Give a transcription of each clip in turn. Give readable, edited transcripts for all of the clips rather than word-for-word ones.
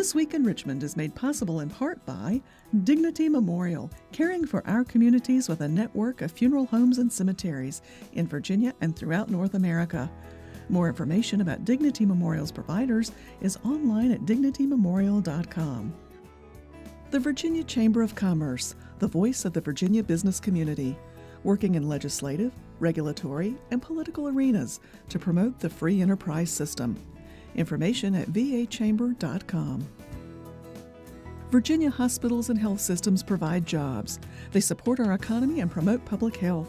This Week in Richmond is made possible in part by Dignity Memorial, caring for our communities with a network of funeral homes and cemeteries in Virginia and throughout North America. More information about Dignity Memorial's providers is online at dignitymemorial.com. The Virginia Chamber of Commerce, the voice of the Virginia business community, working in legislative, regulatory, and political arenas to promote the free enterprise system. Information at vachamber.com. Virginia hospitals and health systems provide jobs. They support our economy and promote public health.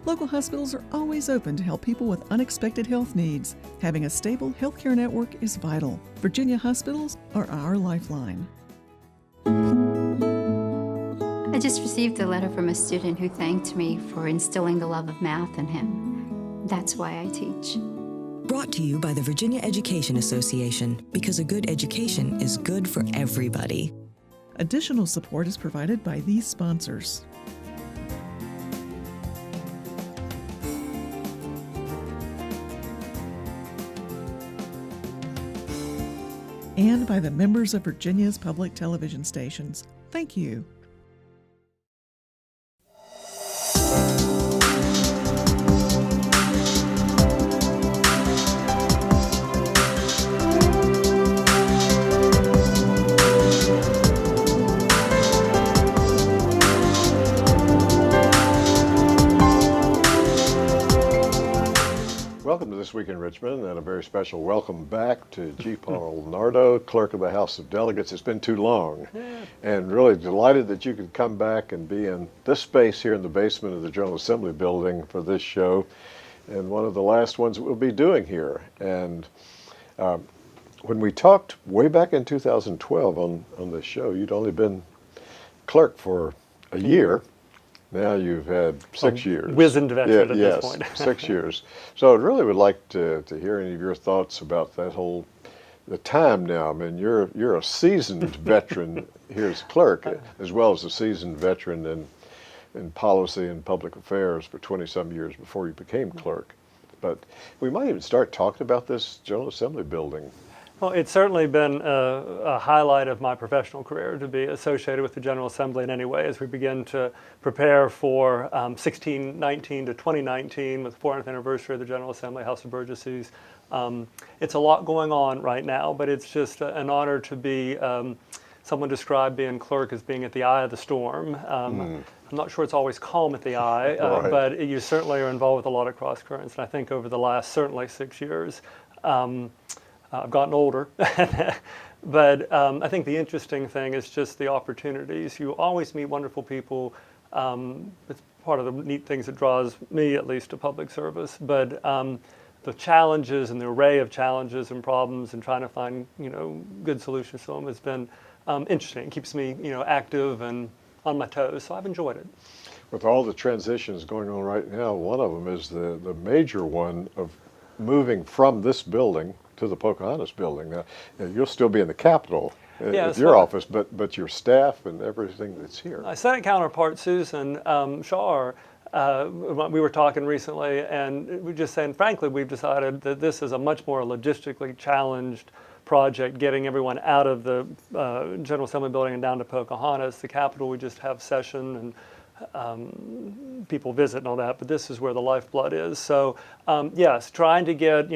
Local hospitals are always open to help people with unexpected health needs. Having a stable healthcare network is vital. Virginia hospitals are our lifeline. I just received a letter from a student who thanked me for instilling the love of math in him. That's why I teach. Brought to you by the Virginia Education Association, because a good education is good for everybody. Additional support is provided by these sponsors. And by the members of Virginia's public television stations. Thank you. Welcome to This Week in Richmond, and a very special welcome back to G. Paul Nardo, Clerk of the House of Delegates. It's been too long, and really delighted that you could come back and be in this space here in the basement of the General Assembly building for this show, and one of the last ones that we'll be doing here. And when we talked way back in 2012 on this show, you'd only been clerk for a year. Now you've had 6 years. Wizened veteran at this point. 6 years. So I really would like to hear any of your thoughts about that the time now. I mean, you're a seasoned veteran here as clerk, as well as a seasoned veteran in policy and public affairs for 20-some years before you became clerk. But we might even start talking about this General Assembly building. Well, it's certainly been a highlight of my professional career to be associated with the General Assembly in any way as we begin to prepare for 1619 to 2019 with the 400th anniversary of the General Assembly, House of Burgesses. It's a lot going on right now, but it's just an honor to be, someone described being clerk as being at the eye of the storm. I'm not sure it's always calm at the eye, Right. but you certainly are involved with a lot of cross currents. And I think over the last certainly 6 years, I've gotten older, but I think the interesting thing is just the opportunities. You always meet wonderful people. It's part of the neat things that draws me, at least, to public service. But the challenges and the array of challenges and problems and trying to find, good solutions to them has been interesting. It keeps me, active and on my toes. So I've enjoyed it. With all the transitions going on right now, one of them is the major one of moving from this building to the Pocahontas building. Now, you'll still be in the Capitol at your office, but your staff and everything that's here. My Senate counterpart, Susan Schaar, we were talking recently, and we were just saying, frankly, we've decided that this is a much more logistically challenged project, getting everyone out of the General Assembly building and down to Pocahontas. The Capitol, we just have session and people visit and all that, but this is where the lifeblood is. So yes, trying to get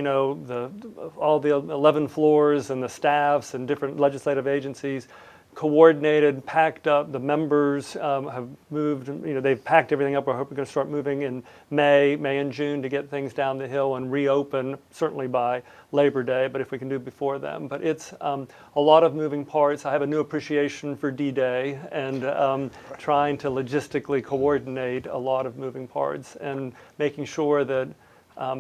all the 11 floors and the staffs and different legislative agencies coordinated, packed up. The members have moved. They've packed everything up. We're hoping we're going to start moving in May and June to get things down the hill and reopen, certainly by Labor Day, but if we can do it before then. But it's a lot of moving parts. I have a new appreciation for D-Day and trying to logistically coordinate a lot of moving parts and making sure that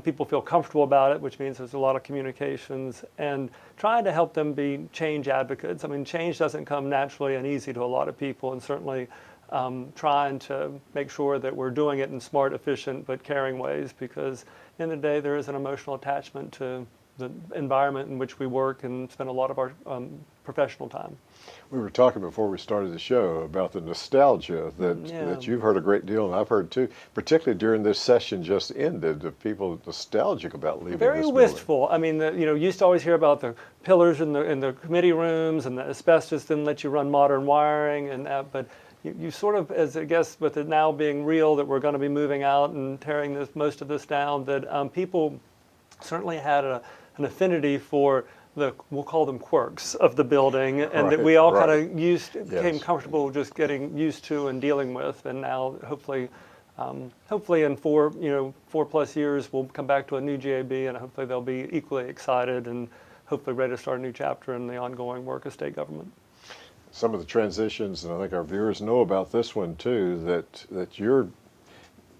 people feel comfortable about it, which means there's a lot of communications, and trying to help them be change advocates. I mean, change doesn't come naturally and easy to a lot of people, and certainly trying to make sure that we're doing it in smart, efficient, but caring ways, because at the end of the day, there is an emotional attachment to the environment in which we work and spend a lot of our professional time. We were talking before we started the show about the nostalgia that you've heard a great deal, and I've heard too, particularly during this session just ended, of people nostalgic about leaving Very this wistful. I mean, used to always hear about the pillars in the committee rooms, and the asbestos didn't let you run modern wiring, and that, but you sort of, as I guess with it now being real that we're going to be moving out and tearing most of this down, that people certainly had an affinity for we'll call them quirks of the building, and that we all kind of became comfortable just getting used to and dealing with, and now hopefully in 4+ years we'll come back to a new GAB, and hopefully they'll be equally excited and hopefully ready to start a new chapter in the ongoing work of state government. Some of the transitions, and I think our viewers know about this one too, that you're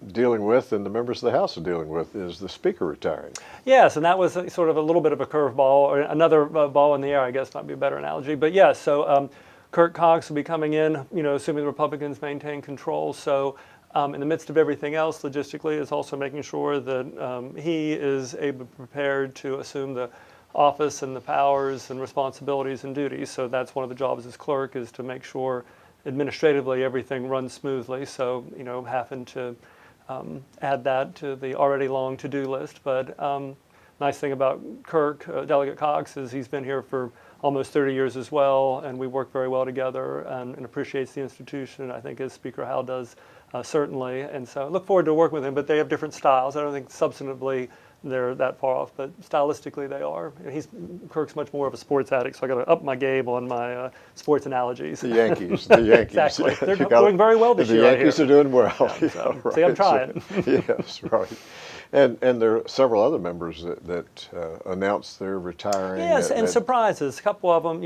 dealing with and the members of the House are dealing with, is the Speaker retiring. Yes, and that was sort of a little bit of a curveball, or another ball in the air, I guess might be a better analogy. But yes, so Clerk Cox will be coming in, assuming the Republicans maintain control. So in the midst of everything else, logistically, is also making sure that he is prepared to assume the office and the powers and responsibilities and duties. So that's one of the jobs as clerk, is to make sure administratively everything runs smoothly. So having to add that to the already long to-do list. But nice thing about Delegate Cox, is he's been here for almost 30 years as well, and we work very well together, and appreciates the institution. I think as Speaker Howe does certainly, and so I look forward to working with him. But they have different styles. I don't think substantively they're that far off, but stylistically they are. Kirk's much more of a sports addict, so I got to up my game on my sports analogies. The Yankees. Exactly. They're doing very well this year. The Yankees are doing well. Yeah, so, right. See, I'm trying. Yes, right. And there are several other members that announced they're retiring. Yes, and surprises. A couple of them,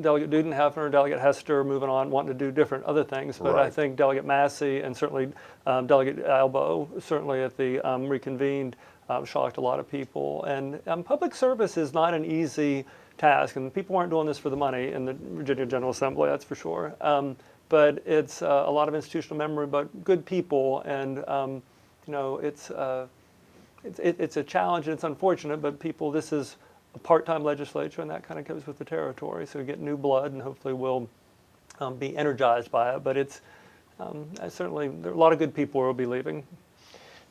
Delegate Dudenhofer, Delegate Hester moving on, wanting to do different other things. But I think Delegate Massey and certainly Delegate Albo, certainly at the reconvened, shocked a lot of people. And public service is not an easy task, and people aren't doing this for the money in the Virginia General Assembly, that's for sure. But it's a lot of institutional memory, but good people, and it's a challenge and it's unfortunate, but people, this is a part-time legislature, and that kind of goes with the territory. So we get new blood, and hopefully we'll be energized by it. But it's certainly, there are a lot of good people who will be leaving.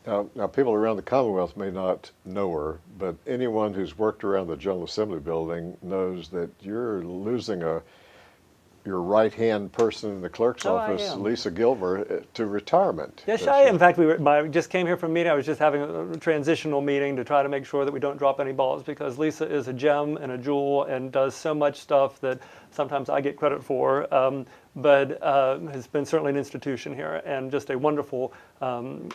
Now, people around the Commonwealth may not know her, but anyone who's worked around the General Assembly building knows that you're losing your right-hand person in the clerk's office, Lisa Gilmer, to retirement. Yes, in fact, I just came here from a meeting. I was just having a transitional meeting to try to make sure that we don't drop any balls, because Lisa is a gem and a jewel and does so much stuff that sometimes I get credit for, but has been certainly an institution here, and just a wonderful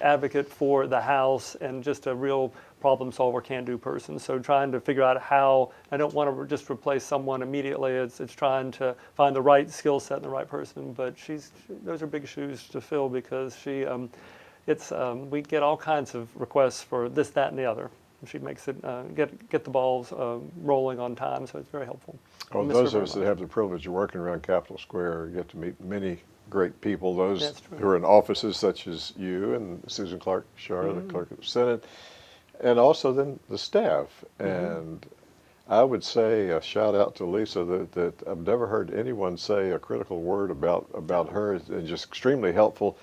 advocate for the House, and just a real problem solver, can-do person. So trying to figure out how, I don't want to just replace someone immediately, it's trying to find the right skill set and the right person, but those are big shoes to fill, because we get all kinds of requests for this, that, and the other. She makes it, get the balls rolling on time, so it's very helpful. Well, those of us that have the privilege of working around Capitol Square get to meet many great people, those who are in offices such as you and Susan Clark Schaar, the Clerk of the Senate, and also then the staff. And I would say a shout out to Lisa that I've never heard anyone say a critical word about her, and just extremely helpful.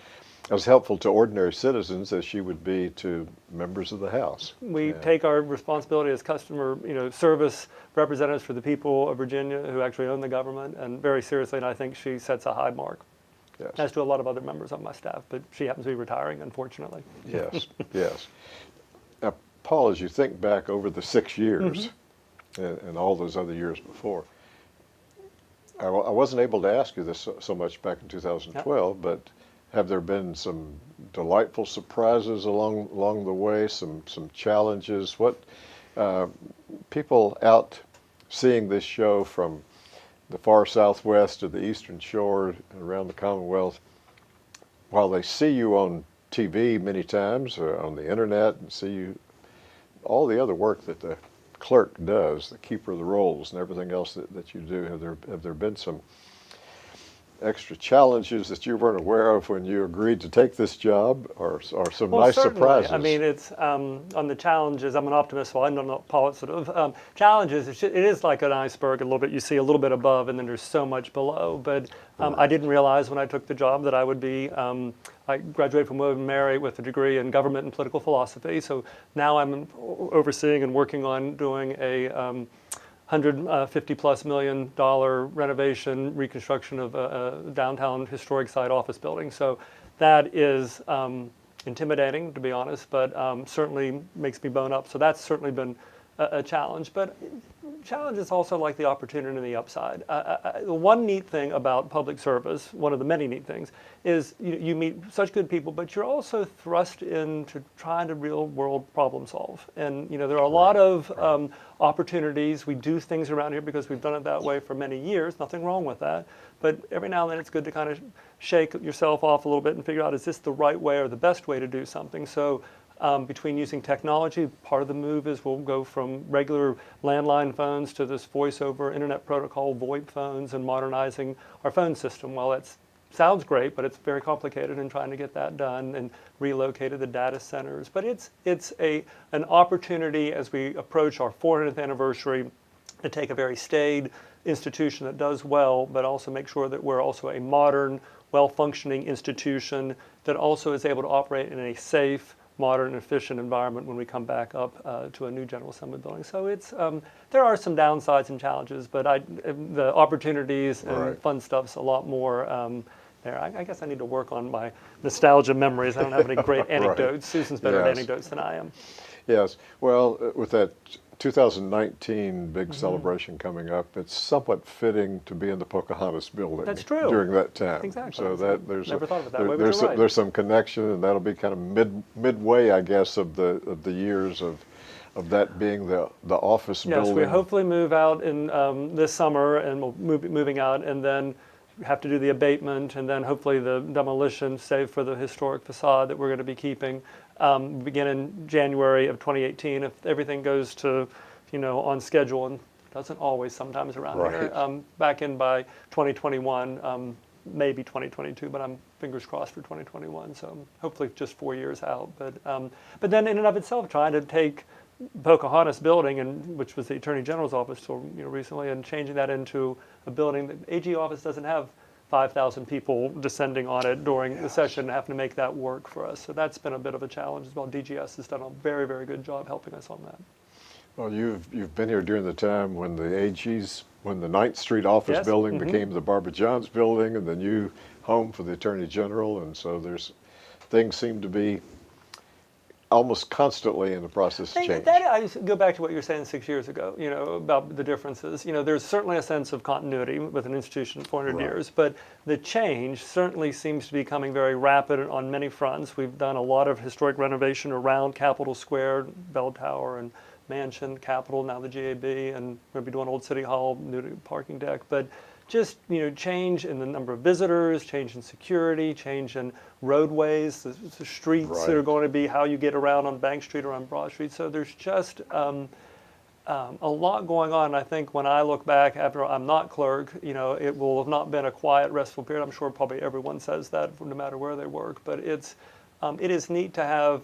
As helpful to ordinary citizens as she would be to members of the House. We take our responsibility as customer, service representatives for the people of Virginia who actually own the government, and very seriously, and I think she sets a high mark. Yes. As do a lot of other members on my staff, but she happens to be retiring, unfortunately. Yes, yes. Now, Paul, as you think back over the 6 years and all those other years before, I wasn't able to ask you this so much back in 2012, but have there been some delightful surprises along the way, some challenges? What people out seeing this show from the far Southwest to the Eastern Shore and around the Commonwealth, while they see you on TV many times, on the internet, and see you, all the other work that the clerk does, the keeper of the rolls and everything else that you do, have there been some extra challenges that you weren't aware of when you agreed to take this job, or some Well, nice certainly. surprises? I mean, it's on the challenges. I'm an optimist, so I don't know positive challenges. It is like an iceberg a little bit. You see a little bit above, and then there's so much below. But I didn't realize when I took the job that I would be. I graduated from William & Mary with a degree in government and political philosophy. So now I'm overseeing and working on doing a $150+ million renovation, reconstruction of a downtown historic site office building. So that is intimidating, to be honest, but certainly makes me bone up. So that's certainly been a challenge. But challenge is also like the opportunity and the upside. The one neat thing about public service, one of the many neat things, is you meet such good people, but you're also thrust into trying to real world problem solve. And there are a lot of opportunities. We do things around here because we've done it that way for many years. Nothing wrong with that. But every now and then it's good to kind of shake yourself off a little bit and figure out, is this the right way or the best way to do something? So between using technology, part of the move is we'll go from regular landline phones to this voice over internet protocol, VoIP phones, and modernizing our phone system. Well, that sounds great, but it's very complicated in trying to get that done, and relocated the data centers. But it's an opportunity as we approach our 400th anniversary to take a very staid institution that does well, but also make sure that we're also a modern, well-functioning institution that also is able to operate in a safe, modern, efficient environment when we come back up to a new General Assembly building. So it's there are some downsides and challenges, but the opportunities and fun stuff's a lot more there. I guess I need to work on my nostalgia memories. I don't have any great anecdotes. Susan's better at anecdotes than I am. Yes. Well, with that 2019 big celebration coming up, it's somewhat fitting to be in the Pocahontas building. That's true. During that time. Exactly. So that there's never thought of it that way, but you're right. There's some connection, and that'll be kind of midway, I guess, of the years of that being the office building. Yes, we hopefully move out in this summer, and we'll be moving out, and then have to do the abatement, and then hopefully the demolition, save for the historic facade that we're going to be keeping. Begin in January of 2018 if everything goes to, on schedule, and doesn't always sometimes around here. Back in by 2021, maybe 2022, but I'm fingers crossed for 2021. So hopefully just 4 years out. But then in and of itself, trying to take Pocahontas building, which was the Attorney General's office till recently, and changing that into a building. The AG office doesn't have 5,000 people descending on it during the session, and having to make that work for us. So that's been a bit of a challenge as well. DGS has done a very, very good job helping us on that. Well, you've been here during the time when the 9th Street office building became the Barbara Johns building, and the new home for the Attorney General, and so things seem to be almost constantly in the process of change. I go back to what you were saying 6 years ago, about the differences. There's certainly a sense of continuity with an institution 400 years, but the change certainly seems to be coming very rapid on many fronts. We've done a lot of historic renovation around Capitol Square, Bell Tower, and Mansion, Capitol, now the GAB, and we're going to be doing Old City Hall, new parking deck. But just change in the number of visitors, change in security, change in roadways, the streets that are going to be how you get around on Bank Street or on Broad Street. So there's just a lot going on. I think when I look back after I'm not clerk, it will have not been a quiet, restful period. I'm sure probably everyone says that no matter where they work. But it is neat to have,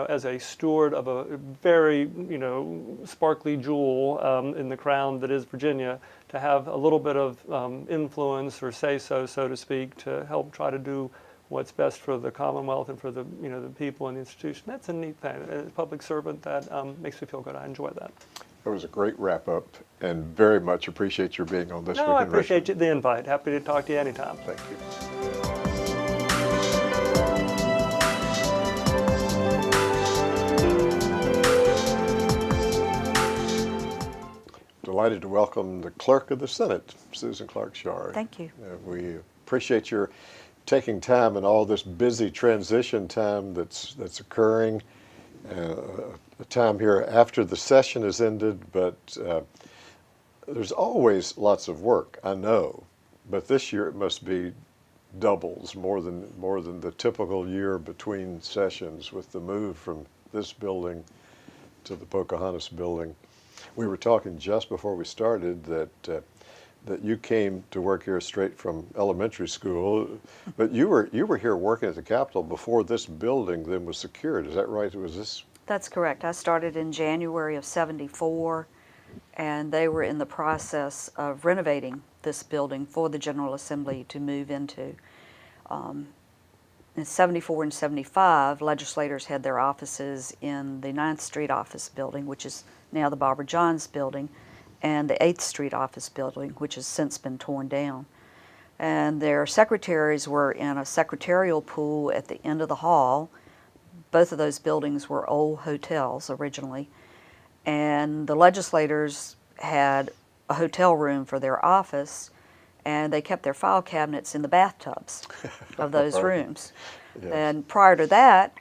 as a steward of a very, sparkly jewel in the crown that is Virginia, to have a little bit of influence or say-so to speak, to help try to do what's best for the Commonwealth and for the, the people and the institution. That's a neat thing. As a public servant, that makes me feel good. I enjoy that. It was a great wrap-up, and very much appreciate your being on This Week in Richmond. I appreciate the invite. Happy to talk to you anytime. Thank you. Delighted to welcome the Clerk of the Senate, Susan Clark Schaar. Thank you. We appreciate your taking time in all this busy transition time that's occurring. A time here after the session has ended, but there's always lots of work, I know. But this year it must be doubles, more than the typical year between sessions, with the move from this building to the Pocahontas building. We were talking just before we started that that you came to work here straight from elementary school, but you were here working at the Capitol before this building then was secured. Is that right? Was this? That's correct. I started in January of '74, and they were in the process of renovating this building for the General Assembly to move into. In '74 and '75, legislators had their offices in the 9th Street office building, which is now the Barbara Johns building, and the 8th Street office building, which has since been torn down. And their secretaries were in a secretarial pool at the end of the hall. Both of those buildings were old hotels originally, and the legislators had a hotel room for their office, and they kept their file cabinets in the bathtubs of those Right. rooms. Yes. And prior to that,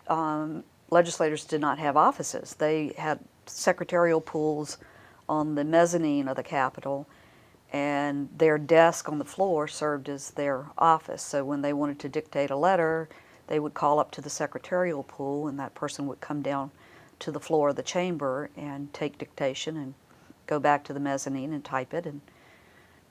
legislators did not have offices. They had secretarial pools on the mezzanine of the Capitol, and their desk on the floor served as their office. So when they wanted to dictate a letter, they would call up to the secretarial pool, and that person would come down to the floor of the chamber and take dictation and go back to the mezzanine and type it and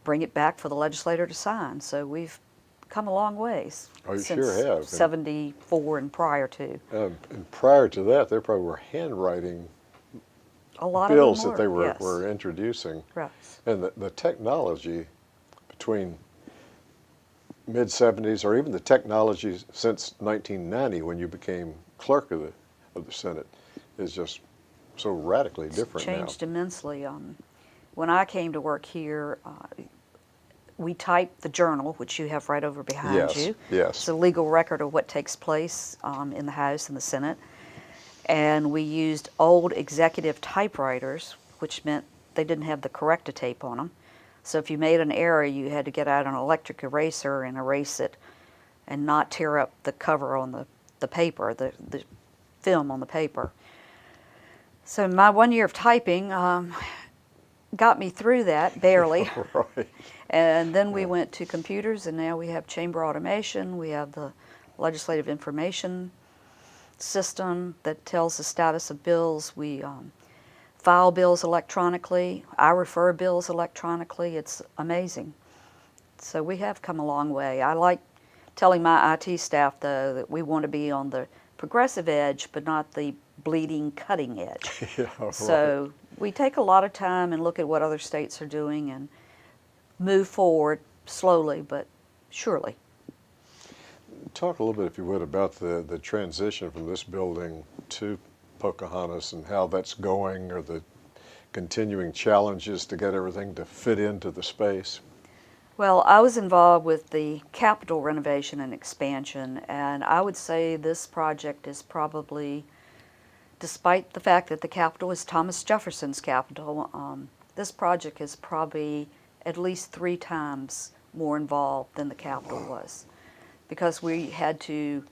bring it back for the legislator to sign. So we've come a long ways Oh, you since sure have. '74 and prior to. And prior to that, there probably were handwriting A lot bills of them that they yes. were introducing. Right. And the technology between mid-'70s, or even the technology since 1990 when you became clerk of the Senate, is just so radically different now. Changed immensely. When I came to work here, we typed the journal, which you have right over behind Yes, you. yes. It's a legal record of what takes place in the House and the Senate. And we used old executive typewriters, which meant they didn't have the corrector-tape on them. So if you made an error, you had to get out an electric eraser and erase it and not tear up the cover on the paper, the film on the paper. So my 1 year of typing got me through that, barely. Right. And then we went to computers, and now we have chamber automation. We have the legislative information system that tells the status of bills. We file bills electronically. I refer bills electronically. It's amazing. So we have come a long way. I like telling my IT staff, though, that we want to be on the progressive edge, but not the bleeding, cutting edge. Yeah, right. So we take a lot of time and look at what other states are doing and move forward slowly but surely. Talk a little bit, if you would, about the transition from this building to Pocahontas and how that's going, or the continuing challenges to get everything to fit into the space. Well, I was involved with the Capitol renovation and expansion, and I would say this project is probably, despite the fact that the Capitol is Thomas Jefferson's Capitol, this project is probably at least 3 times more involved than the Capitol was, because we had to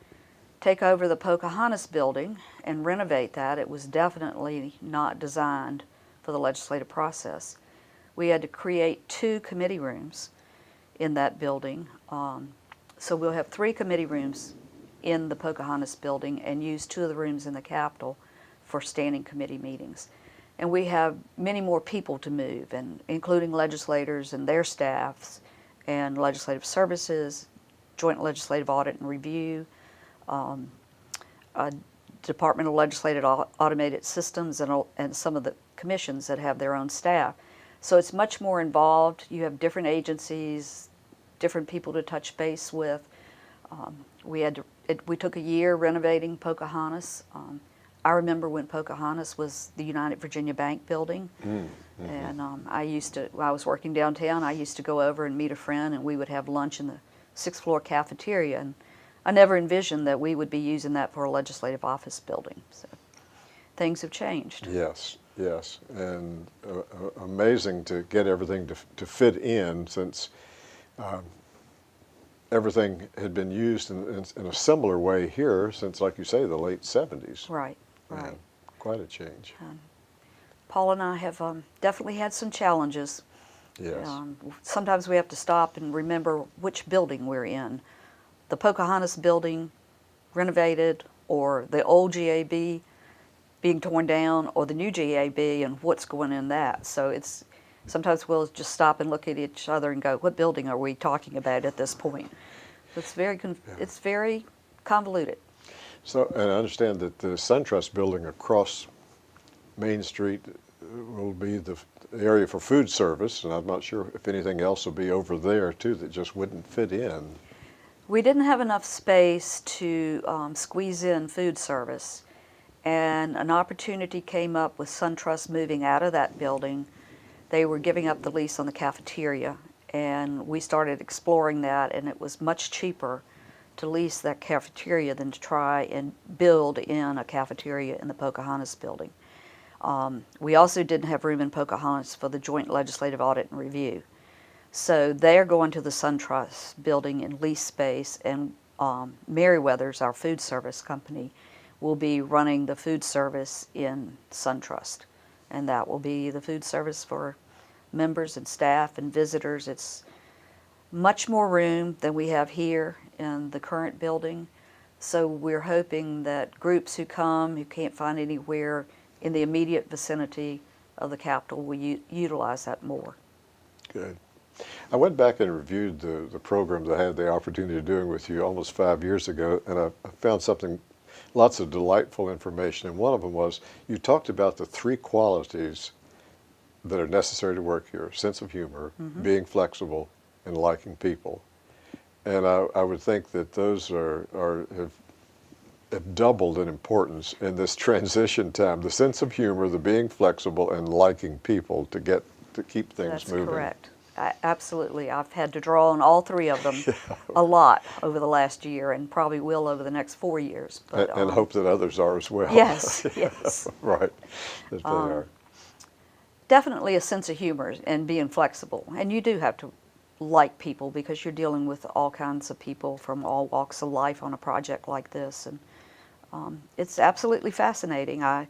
take over the Pocahontas building and renovate that. It was definitely not designed for the legislative process. We had to create 2 committee rooms in that building. So we'll have 3 committee rooms in the Pocahontas building and use 2 of the rooms in the Capitol for standing committee meetings. And we have many more people to move, and including legislators and their staffs, and legislative services, joint legislative audit and review, Department of Legislative Automated Systems, and some of the commissions that have their own staff. So it's much more involved. You have different agencies, different people to touch base with. We took a year renovating Pocahontas. I remember when Pocahontas was the United Virginia Bank building, and while I was working downtown, I used to go over and meet a friend, and we would have lunch in the 6th floor cafeteria, and I never envisioned that we would be using that for a legislative office building. So things have changed. Yes, yes, and amazing to get everything to fit in, since everything had been used in a similar way here since, like you say, the late '70s. Right, right. Yeah, quite a change. Paul and I have definitely had some challenges. Yes. Sometimes we have to stop and remember which building we're in. The Pocahontas building renovated, or the old GAB being torn down, or the new GAB and what's going in that. So it's Sometimes we'll just stop and look at each other and go, what building are we talking about at this point? It's very convoluted. So, and I understand that the SunTrust building across Main Street will be the area for food service, and I'm not sure if anything else will be over there too that just wouldn't fit in. We didn't have enough space to squeeze in food service, and an opportunity came up with SunTrust moving out of that building. They were giving up the lease on the cafeteria, and we started exploring that, and it was much cheaper to lease that cafeteria than to try and build in a cafeteria in the Pocahontas building. We also didn't have room in Pocahontas for the Joint Legislative Audit and Review. So they're going to the SunTrust building in lease space, and Merriweather's, our food service company, will be running the food service in SunTrust. And that will be the food service for members and staff and visitors. It's much more room than we have here in the current building. So we're hoping that groups who come, who can't find anywhere in the immediate vicinity of the Capitol, will utilize that more. Good. I went back and reviewed the programs I had the opportunity of doing with you almost 5 years ago, and I found lots of delightful information. And one of them was, you talked about the 3 qualities that are necessary to work here: sense of humor, being flexible, and liking people. And I would think that those have doubled in importance in this transition time: the sense of humor, the being flexible, and liking people to keep things moving. That's correct. Absolutely. I've had to draw on all 3 of them a lot over the last year, and probably will over the next 4 years. But, and hope that others are as well. Yes, yes. Right, that they are. Definitely a sense of humor and being flexible. And you do have to like people, because you're dealing with all kinds of people from all walks of life on a project like this. And it's absolutely fascinating. I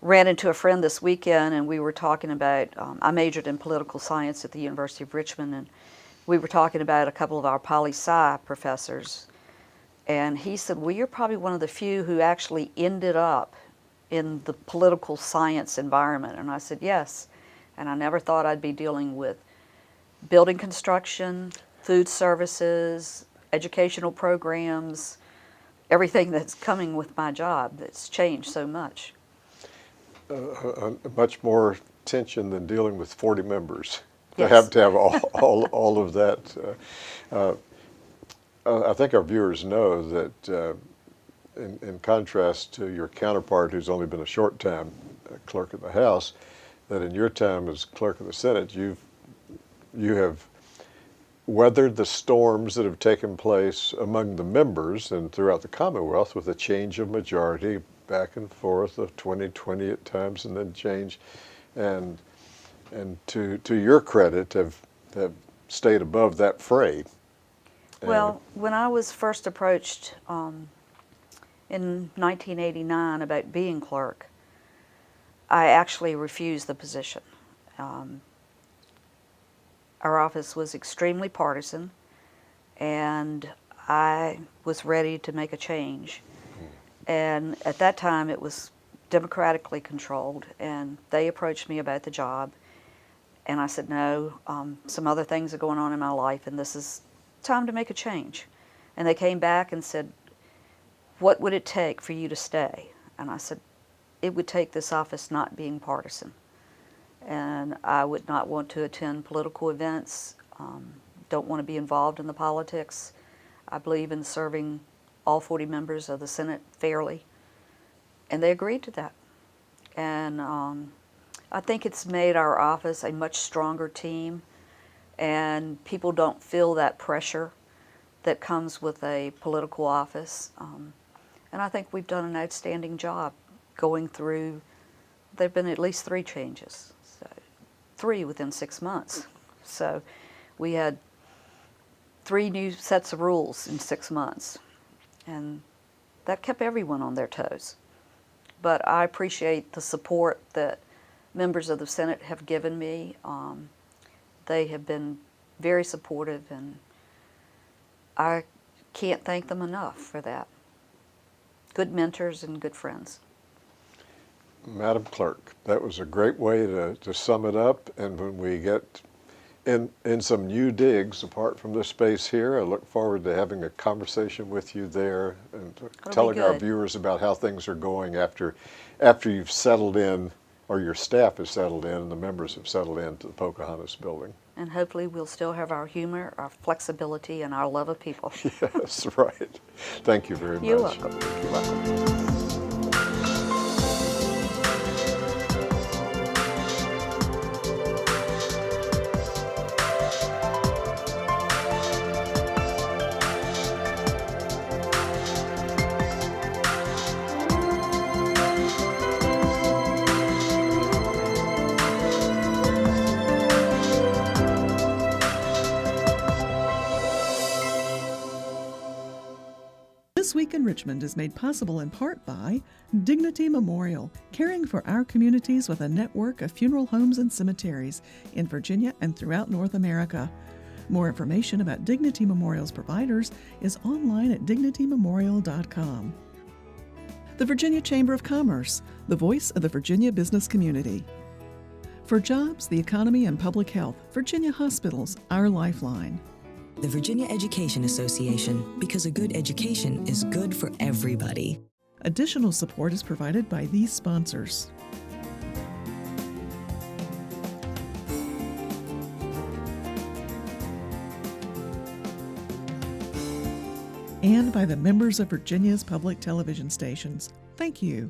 ran into a friend this weekend, and we were talking about, I majored in political science at the University of Richmond, and we were talking about a couple of our poli-sci professors. And he said, well, you're probably one of the few who actually ended up in the political science environment. And I said, yes. And I never thought I'd be dealing with building construction, food services, educational programs, everything that's coming with my job that's changed so much. Much more tension than dealing with 40 members. Yes. To have all of that. I think our viewers know that in contrast to your counterpart, who's only been a short time clerk of the House, that in your time as clerk of the Senate, you have weathered the storms that have taken place among the members and throughout the Commonwealth, with a change of majority back and forth of 2020 at times, and then change, and to your credit, have stayed above that fray. Well, when I was first approached in 1989 about being clerk, I actually refused the position. Our office was extremely partisan, and I was ready to make a change. And at that time, it was democratically controlled, and they approached me about the job. And I said, no, some other things are going on in my life, and this is time to make a change. And they came back and said, what would it take for you to stay? And I said, it would take this office not being partisan. And I would not want to attend political events, don't want to be involved in the politics. I believe in serving all 40 members of the Senate fairly. And they agreed to that. And I think it's made our office a much stronger team, and people don't feel that pressure that comes with a political office. And I think we've done an outstanding job going through. There have been at least 3 changes, so 3 within 6 months. So we had 3 new sets of rules in 6 months, and that kept everyone on their toes. But I appreciate the support that members of the Senate have given me. They have been very supportive, and I can't thank them enough for that. Good mentors and good friends. Madam Clerk, that was a great way to sum it up. And when we get in some new digs apart from this space here, I look forward to having a conversation with you there and telling our viewers about how things are going after you've settled in, or your staff has settled in and the members have settled into the Pocahontas building. And hopefully we'll still have our humor, our flexibility, and our love of people. Yes, right. Thank you very much. You're welcome. You're welcome. This Week in Richmond is made possible in part by Dignity Memorial, caring for our communities with a network of funeral homes and cemeteries in Virginia and throughout North America. More information about Dignity Memorial's providers is online at dignitymemorial.com. The Virginia Chamber of Commerce, the voice of the Virginia business community. For jobs, the economy, and public health, Virginia Hospitals, our lifeline. The Virginia Education Association, because a good education is good for everybody. Additional support is provided by these sponsors. And by the members of Virginia's public television stations. Thank you.